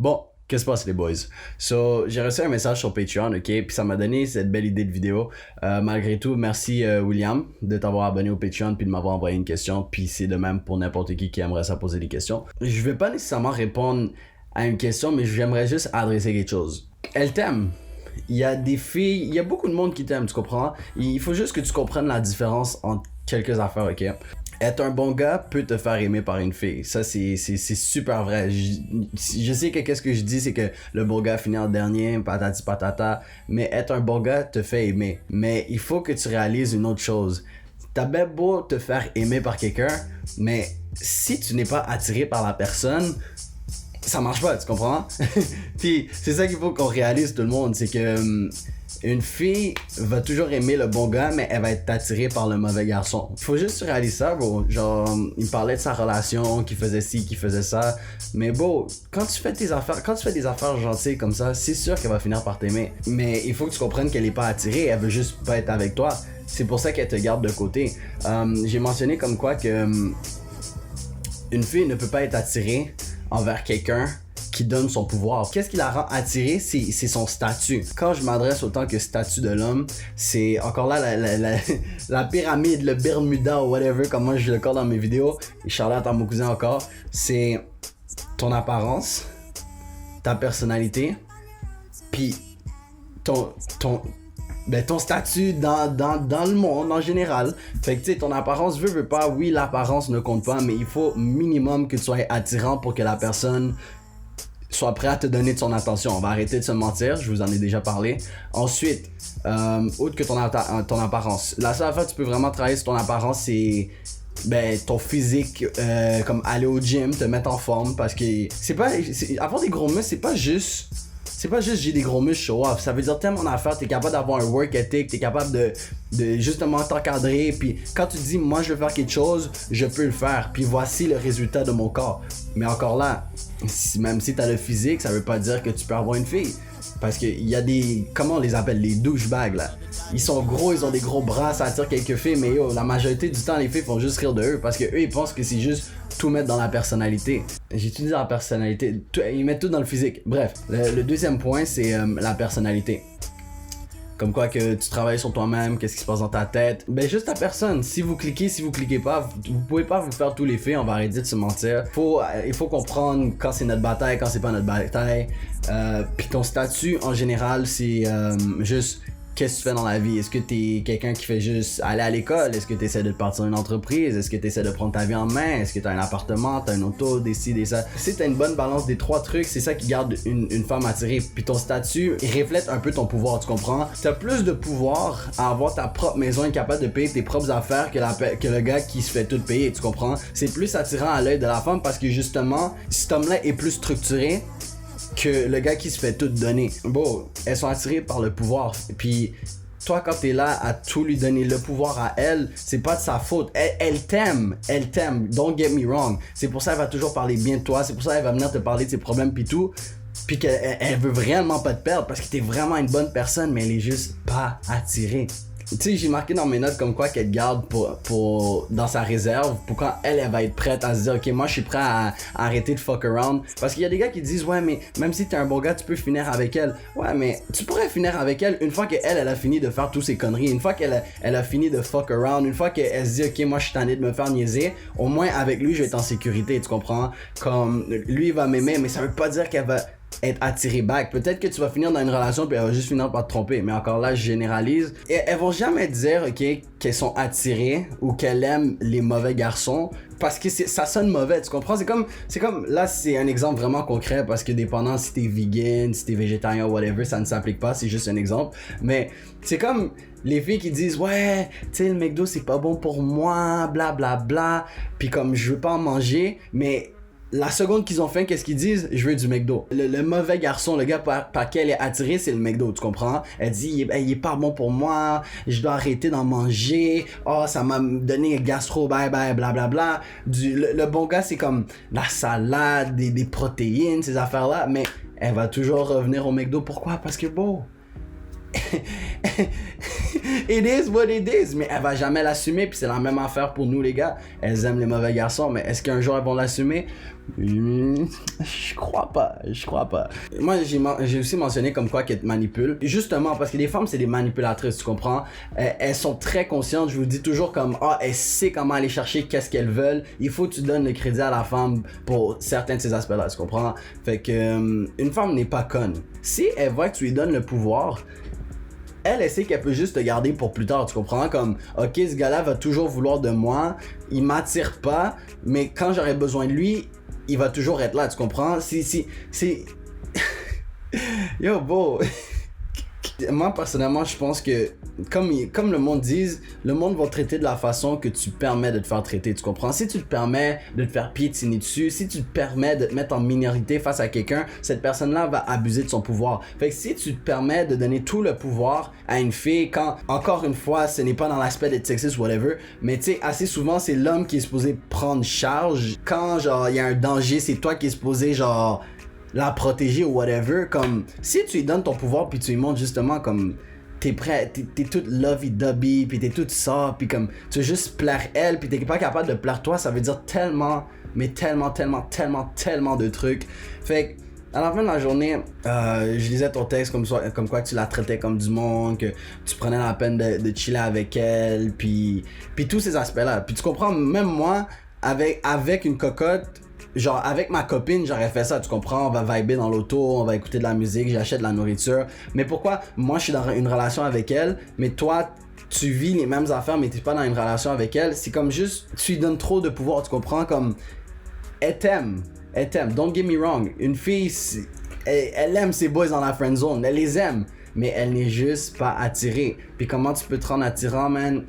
Bon, qu'est-ce qui se passe les boys? So, j'ai reçu un message sur Patreon, ok? Puis ça m'a donné cette belle idée de vidéo. Malgré tout, merci William de t'avoir abonné au Patreon puis de m'avoir envoyé une question. Puis c'est de même pour n'importe qui aimerait ça poser des questions. Je vais pas nécessairement répondre à une question, mais j'aimerais juste adresser quelque chose. Elle t'aime. Il y a des filles, il y a beaucoup de monde qui t'aime, tu comprends? Il faut juste que tu comprennes la différence entre quelques affaires, ok? Être un bon gars peut te faire aimer par une fille. Ça, c'est super vrai. Je sais que qu'est-ce que je dis, c'est que le bon gars finit en dernier, patati patata. Mais être un bon gars te fait aimer. Mais il faut que tu réalises une autre chose. T'as bien beau te faire aimer par quelqu'un, mais si tu n'es pas attiré par la personne, ça marche pas, tu comprends? Puis c'est ça qu'il faut qu'on réalise tout le monde, c'est que une fille va toujours aimer le bon gars, mais elle va être attirée par le mauvais garçon. Faut juste réaliser ça, bro. Genre, il parlait de sa relation, qui faisait ci, qui faisait ça. Mais bon, quand tu fais des affaires gentilles comme ça, c'est sûr qu'elle va finir par t'aimer. Mais il faut que tu comprennes qu'elle est pas attirée, elle veut juste pas être avec toi. C'est pour ça qu'elle te garde de côté. J'ai mentionné comme quoi que une fille ne peut pas être attirée envers quelqu'un qui donne son pouvoir. Qu'est-ce qui la rend attirée? C'est son statut. Quand je m'adresse autant que statut de l'homme, c'est encore là la pyramide, le Bermuda ou whatever, comment je le colle dans mes vidéos. Et Charlotte à mon cousin encore. C'est ton apparence, ta personnalité, puis ton statut dans le monde en général. Fait que tu sais, ton apparence veut pas, oui, l'apparence ne compte pas, mais il faut minimum que tu sois attirant pour que la personne soit prêt à te donner de son attention. On va arrêter de se mentir, je vous en ai déjà parlé. Ensuite, autre que ton apparence. La seule fois que tu peux vraiment travailler sur ton apparence, c'est ton physique, comme aller au gym, te mettre en forme, parce que avoir des gros muscles, c'est pas juste j'ai des gros muscles show off. Ça veut dire tellement d'affaires, t'es capable d'avoir un work ethic, t'es capable de justement t'encadrer, puis quand tu dis moi je veux faire quelque chose, je peux le faire, puis voici le résultat de mon corps. Mais encore là, même si t'as le physique, ça veut pas dire que tu peux avoir une fille. Parce qu'il y a des, comment on les appelle, les douchebags là. Ils sont gros, ils ont des gros bras, ça attire quelques filles, mais yo, la majorité du temps les filles font juste rire de eux parce que eux ils pensent que c'est juste tout mettre dans la personnalité. J'utilise la personnalité, ils mettent tout dans le physique. Bref, le deuxième point c'est la personnalité. Comme quoi que tu travailles sur toi-même, qu'est-ce qui se passe dans ta tête. Juste ta personne. Si vous cliquez pas, vous pouvez pas vous faire tous les faits, on va arrêter de se mentir. Il faut comprendre quand c'est notre bataille, quand c'est pas notre bataille. Puis ton statut en général, c'est juste qu'est-ce que tu fais dans la vie. Est-ce que t'es quelqu'un qui fait juste aller à l'école? Est-ce que t'essaies de partir une entreprise? Est-ce que t'essaies de prendre ta vie en main? Est-ce que t'as un appartement? T'as une auto? Des ci, des ça? Si t'as une bonne balance des trois trucs, c'est ça qui garde une femme attirée. Puis ton statut, il reflète un peu ton pouvoir, tu comprends? T'as plus de pouvoir à avoir ta propre maison et capable de payer tes propres affaires que le gars qui se fait tout payer, tu comprends? C'est plus attirant à l'œil de la femme parce que justement, cet homme-là est plus structuré que le gars qui se fait tout donner. Bon, elles sont attirées par le pouvoir. Puis toi, quand t'es là à tout lui donner le pouvoir à elle, c'est pas de sa faute. Elle t'aime. Don't get me wrong. C'est pour ça qu'elle va toujours parler bien de toi. C'est pour ça qu'elle va venir te parler de ses problèmes pis tout. Puis qu'elle veut vraiment pas te perdre parce que t'es vraiment une bonne personne, mais elle est juste pas attirée. Tu sais, j'ai marqué dans mes notes comme quoi qu'elle garde pour dans sa réserve pour quand elle va être prête à se dire ok, moi je suis prêt à arrêter de fuck around. Parce qu'il y a des gars qui disent ouais, mais même si t'es un bon gars, tu peux finir avec elle. Ouais, mais tu pourrais finir avec elle une fois qu'elle a fini de faire tous ses conneries, une fois qu'elle a fini de fuck around, une fois qu'elle se dit ok, moi je suis tanné de me faire niaiser, au moins avec lui je vais être en sécurité, tu comprends? Comme lui il va m'aimer, mais ça veut pas dire qu'elle va être attirée back. Peut-être que tu vas finir dans une relation puis elle va juste finir par te tromper, mais encore là je généralise. Et elles vont jamais dire ok qu'elles sont attirées ou qu'elles aiment les mauvais garçons parce que ça sonne mauvais, tu comprends? C'est comme là c'est un exemple vraiment concret parce que dépendant si t'es vegan, si t'es végétarien ou whatever, ça ne s'applique pas, c'est juste un exemple. Mais c'est comme les filles qui disent ouais, tu sais le McDo c'est pas bon pour moi, bla bla bla, puis comme je veux pas en manger, mais la seconde qu'ils ont faim, qu'est-ce qu'ils disent? Je veux du McDo. Le mauvais garçon, le gars par qui elle est attirée, c'est le McDo, tu comprends? Elle dit, il est pas bon pour moi, je dois arrêter d'en manger, oh, ça m'a donné un gastro, bye bye, blablabla. Le bon gars, c'est comme la salade, des protéines, ces affaires-là, mais elle va toujours revenir au McDo. Pourquoi? Parce que bon, It is what it is, mais elle va jamais l'assumer, puis c'est la même affaire pour nous les gars. Elles aiment les mauvais garçons, mais est-ce qu'un jour elles vont l'assumer? Je crois pas. Moi j'ai aussi mentionné comme quoi qu'elles te manipulent, justement parce que les femmes c'est des manipulatrices, tu comprends? Elles sont très conscientes, je vous dis toujours comme elle sait comment aller chercher qu'est-ce qu'elles veulent. Il faut que tu donnes le crédit à la femme pour certains de ces aspects là, tu comprends? Fait que une femme n'est pas conne. Si elle voit que tu lui donnes le pouvoir, elle sait qu'elle peut juste te garder pour plus tard, tu comprends? Comme, ok, ce gars-là va toujours vouloir de moi, il m'attire pas, mais quand j'aurai besoin de lui, il va toujours être là, tu comprends? C'est... Yo, bro! Moi, personnellement, je pense que, comme le monde dit, le monde va te traiter de la façon que tu permets de te faire traiter, tu comprends? Si tu te permets de te faire piétiner dessus, si tu te permets de te mettre en minorité face à quelqu'un, cette personne-là va abuser de son pouvoir. Fait que si tu te permets de donner tout le pouvoir à une fille, quand, encore une fois, ce n'est pas dans l'aspect d'être sexiste ou whatever, mais tu sais, assez souvent, c'est l'homme qui est supposé prendre charge. Quand, genre, il y a un danger, c'est toi qui es supposé, genre... la protéger ou whatever, comme si tu lui donnes ton pouvoir puis tu lui montres justement comme t'es prêt, t'es toute lovey-dovey puis t'es toute ça puis comme tu veux juste plaire elle puis t'es pas capable de plaire toi, ça veut dire tellement de trucs. Fait que à la fin de la journée, je lisais ton texte comme quoi tu la traitais comme du monde, que tu prenais la peine de chiller avec elle puis tous ces aspects là, puis tu comprends, même moi avec une cocotte, genre avec ma copine j'aurais fait ça, tu comprends, on va vibrer dans l'auto, on va écouter de la musique, j'achète de la nourriture, mais pourquoi moi je suis dans une relation avec elle, mais toi tu vis les mêmes affaires mais t'es pas dans une relation avec elle? C'est comme juste, tu lui donnes trop de pouvoir, tu comprends, comme elle t'aime, don't get me wrong, une fille elle aime ses boys dans la friend zone, elle les aime, mais elle n'est juste pas attirée. Puis comment tu peux te rendre attirant, man?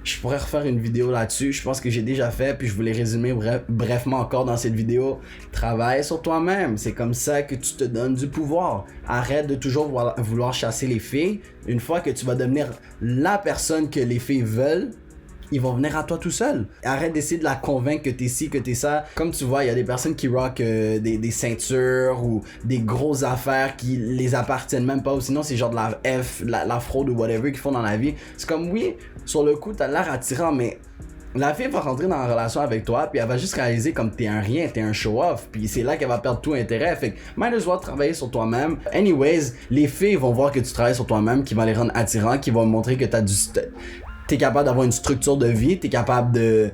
Je pourrais refaire une vidéo là-dessus, je pense que j'ai déjà fait, puis je voulais résumer brefement encore dans cette vidéo. Travaille sur toi-même, c'est comme ça que tu te donnes du pouvoir. Arrête de toujours vouloir chasser les filles. Une fois que tu vas devenir la personne que les filles veulent, ils vont venir à toi tout seul. Arrête d'essayer de la convaincre que t'es ci, que t'es ça. Comme tu vois, il y a des personnes qui rock des ceintures ou des grosses affaires qui les appartiennent même pas, ou sinon c'est genre de la fraude ou whatever qu'ils font dans la vie. C'est comme, oui, sur le coup t'as l'air attirant, mais la fille va rentrer dans une relation avec toi, puis elle va juste réaliser comme t'es un rien, t'es un show-off, puis c'est là qu'elle va perdre tout intérêt. Fait que might as well travailler sur toi-même. Anyways, les filles vont voir que tu travailles sur toi-même, qui va les rendre attirants, qui vont montrer que t'es capable d'avoir une structure de vie, t'es capable de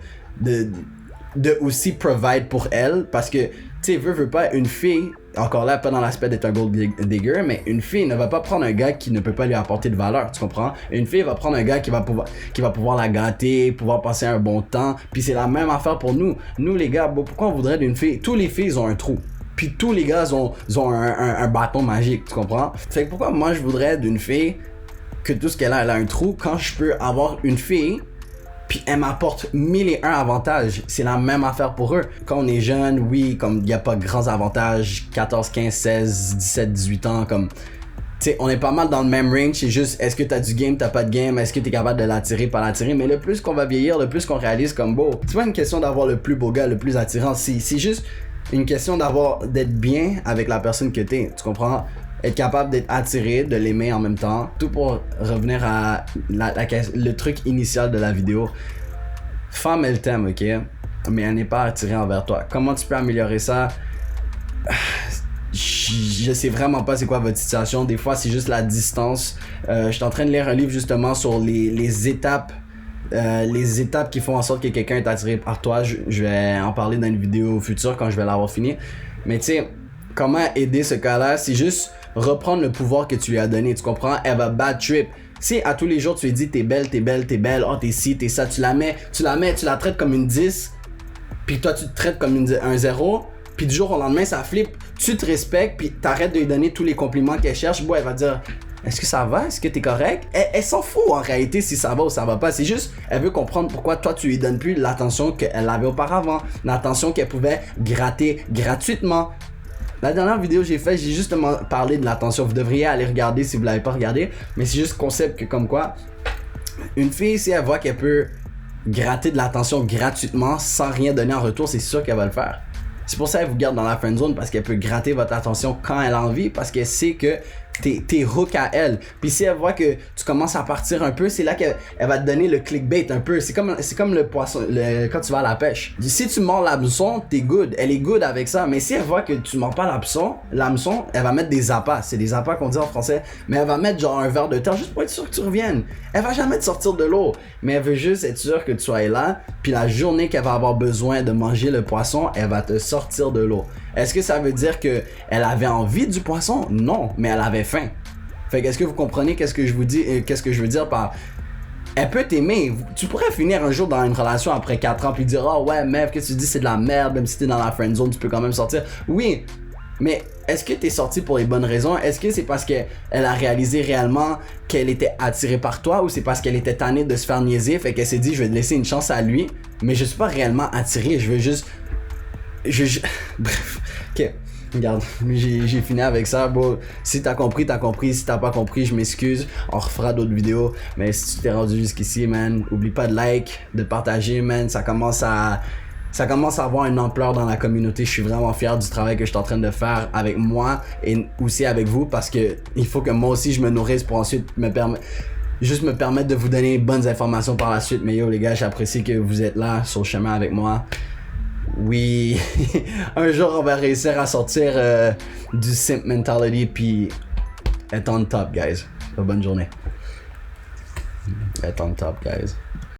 aussi provide pour elle, parce que, tu sais, veux pas, une fille, encore là, pas dans l'aspect d'être un gold digger, mais une fille ne va pas prendre un gars qui ne peut pas lui apporter de valeur, tu comprends? Une fille va prendre un gars qui va pouvoir la gâter, pouvoir passer un bon temps, puis c'est la même affaire pour nous. Nous, les gars, pourquoi on voudrait d'une fille? Tous les filles ont un trou. Puis tous les gars ont un bâton magique, tu comprends? Fait que pourquoi moi je voudrais d'une fille que tout ce qu'elle a, elle a un trou, quand je peux avoir une fille, puis elle m'apporte 1001 avantages. C'est la même affaire pour eux. Quand on est jeune, oui, comme il n'y a pas grands avantages, 14, 15, 16, 17, 18 ans, comme... Tu sais, on est pas mal dans le même range, c'est juste, est-ce que t'as du game, t'as pas de game, est-ce que t'es capable de l'attirer, pas l'attirer, mais le plus qu'on va vieillir, le plus qu'on réalise comme beau. C'est pas une question d'avoir le plus beau gars, le plus attirant, c'est juste une question d'être bien avec la personne que t'es, tu comprends? Être capable d'être attiré, de l'aimer en même temps. Tout pour revenir à le truc initial de la vidéo. Femme, elle t'aime, ok? Mais elle n'est pas attirée envers toi. Comment tu peux améliorer ça? Je sais vraiment pas c'est quoi votre situation. Des fois, c'est juste la distance. Je suis en train de lire un livre justement sur les étapes. Les étapes qui font en sorte que quelqu'un est attiré par toi. Je vais en parler dans une vidéo future quand je vais l'avoir fini. Mais tu sais, comment aider ce cas-là? C'est juste reprendre le pouvoir que tu lui as donné, tu comprends? Elle va bad trip. Si à tous les jours tu lui dis t'es belle, oh t'es ci, t'es ça, tu la traites comme une 10, puis toi tu te traites comme un 0, puis du jour au lendemain ça flippe, tu te respectes, puis t'arrêtes de lui donner tous les compliments qu'elle cherche, bon elle va dire est-ce que ça va? Est-ce que t'es correct? Elle s'en fout en réalité si ça va ou ça va pas. C'est juste, elle veut comprendre pourquoi toi tu lui donnes plus l'attention qu'elle avait auparavant, l'attention qu'elle pouvait gratter gratuitement. La dernière vidéo que j'ai faite, j'ai justement parlé de l'attention. Vous devriez aller regarder si vous l'avez pas regardé. Mais c'est juste concept que comme quoi, une fille, si elle voit qu'elle peut gratter de l'attention gratuitement sans rien donner en retour, c'est sûr qu'elle va le faire. C'est pour ça qu'elle vous garde dans la friend zone, parce qu'elle peut gratter votre attention quand elle a envie, parce qu'elle sait que t'es hook à elle. Puis si elle voit que tu commences à partir un peu, c'est là qu'elle va te donner le clickbait un peu. C'est comme le poisson, quand tu vas à la pêche. Si tu mords l'hameçon, t'es good. Elle est good avec ça. Mais si elle voit que tu mords pas l'hameçon, elle va mettre des appâts. C'est des appâts qu'on dit en français. Mais elle va mettre genre un verre de terre juste pour être sûre que tu reviennes. Elle va jamais te sortir de l'eau. Mais elle veut juste être sûre que tu sois là. Puis la journée qu'elle va avoir besoin de manger le poisson, elle va te sortir de l'eau. Est-ce que ça veut dire que elle avait envie du poisson? Non, mais elle avait faim. Fait que est-ce que vous comprenez qu'est-ce que je vous dis, qu'est-ce que je veux dire par elle peut t'aimer. Tu pourrais finir un jour dans une relation après 4 ans puis dire oh ouais meuf, qu'est-ce que tu dis, c'est de la merde, même si t'es dans la friend zone, tu peux quand même sortir. Oui, mais est-ce que t'es sorti pour les bonnes raisons? Est-ce que c'est parce qu'elle a réalisé réellement qu'elle était attirée par toi, ou c'est parce qu'elle était tannée de se faire niaiser, fait qu'elle s'est dit je vais te laisser une chance à lui, mais je suis pas réellement attiré, je veux juste bref, ok, regarde, j'ai fini avec ça. Bon, si t'as compris, t'as compris. Si t'as pas compris, je m'excuse. On refera d'autres vidéos. Mais si tu t'es rendu jusqu'ici, man, oublie pas de like, de partager, man. Ça commence à avoir une ampleur dans la communauté. Je suis vraiment fier du travail que je suis en train de faire avec moi et aussi avec vous, parce que il faut que moi aussi je me nourrisse pour ensuite me permettre de vous donner bonnes informations par la suite. Mais yo les gars, j'apprécie que vous êtes là sur le chemin avec moi. Oui, un jour on va réussir à sortir du simp mentality puis être on top, guys. Bonne journée. Être on top, guys.